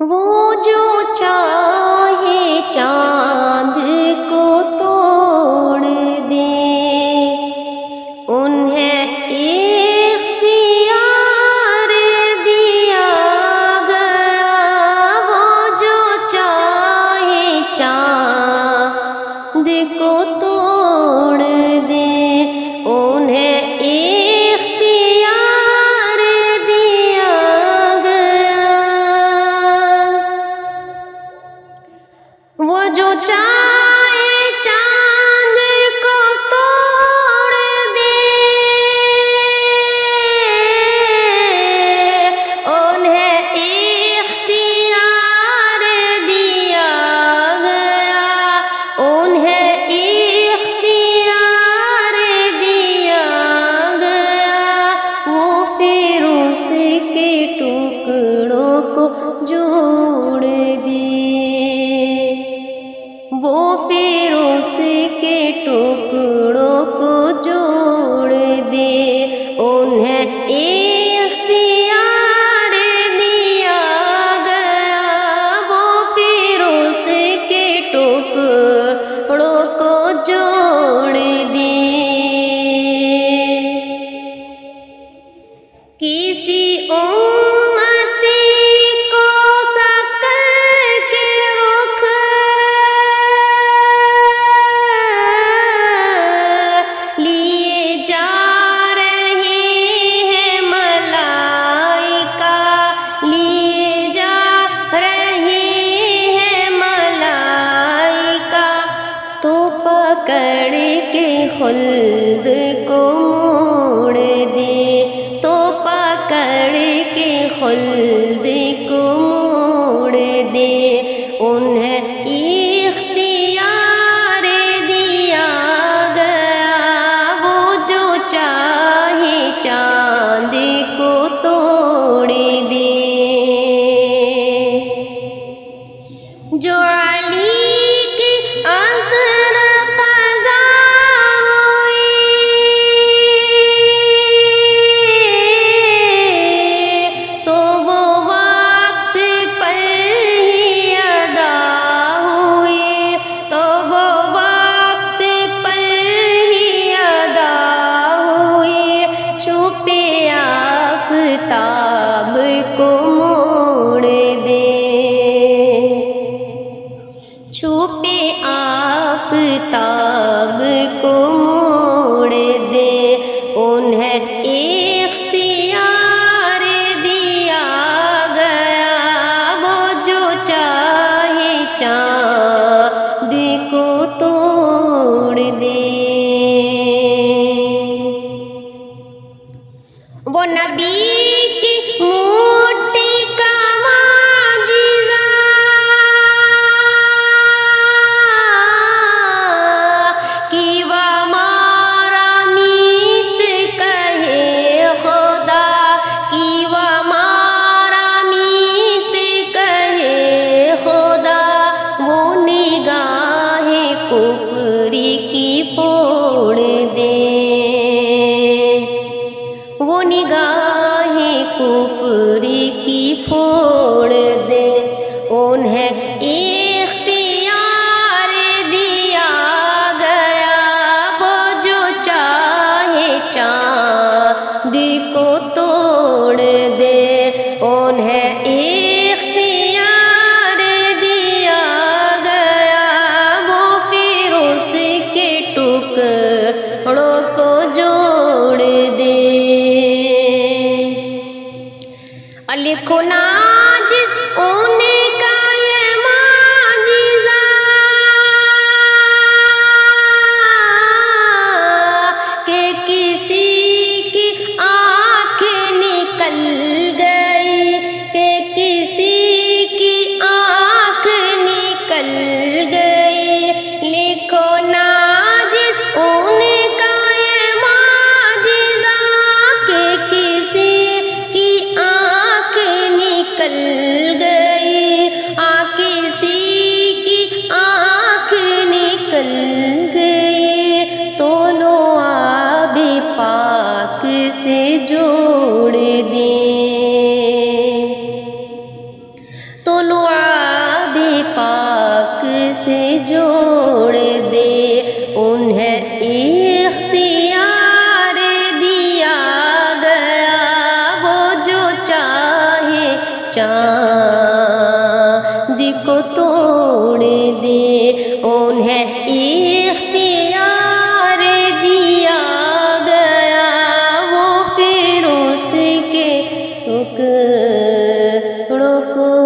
وہ جو چاہے چاند کو توڑ دے، انہیں اختیار دیا گیا۔ وہ جو چاہے چاند کو توڑ دے، انہیں اختیار دیا گیا۔ وہ جو چاہے چاند کو توڑ دے، انہیں اختیار دیا گیا، انہیں اختیار دیا گیا۔ وہ پھر اس کے ٹکڑوں کو جوڑ دیے، وہ پھر اس کے ٹکڑوں کو جوڑ دے، انہیں اختیار دیا گیا۔ وہ پھر اس کے ٹکڑوں کو جوڑ دے۔ کسی امتی کو سکل کے رخ لیے جا رہے ہیں ملائکہ، لیے جا رہے ہیں ملائکہ، تو پکڑ کے خلد کو موڑ دے، تو پکڑ کے خلد کو موڑ دے، انہیں اختیار دیا گیا۔ وہ جو چاہے چاند کو توڑ دے، جو علی کی عصر قضا ہوئی، تو وہ وقت پر ہی ادا ہوئی، تو وہ وقت پر ہی ادا ہوئی۔ چھپے آفتاب کو موڑ دے، چھپے آفتاب کو موڑ دے، انہیں اختیار دیا گیا۔ وہ جو چاہے چاند کو توڑ دے۔ وہ نبی کی موٹی کا معجزہ کہ ہمارا میت کہے خدا، کہ ہمارا میت کہے خدا۔ وہ نگاہ کفر کی پھوڑ دے، وہ نگاہ کفر کی پھوڑ دے، انہیں اختیار دیا گیا۔ وہ جو چاہے چاند کو توڑ دے، انہیں اختیار دیا گیا۔ وہ پھر اس کے ٹکڑوں کو جوڑ دے۔ لکھو ناجس ان کا یہ معجزہ کہ کسی کی آنکھ نکل گئی، کہ کسی کی آنکھ نکل گئی۔ لکھو ناجس ان کا یہ معجزہ کہ کسی کی آنکھ نکل گئی، کسی کی آنکھ نکل گئی۔ تو لو آب پاک سے جوڑ دیں، تو لو سے جوڑ دے انہیں اختیار دیا گیا وہ جو چاہے چاند کو توڑ دے انہیں اختیار دیا گیا وہ پھر اس کے ٹکڑوں کو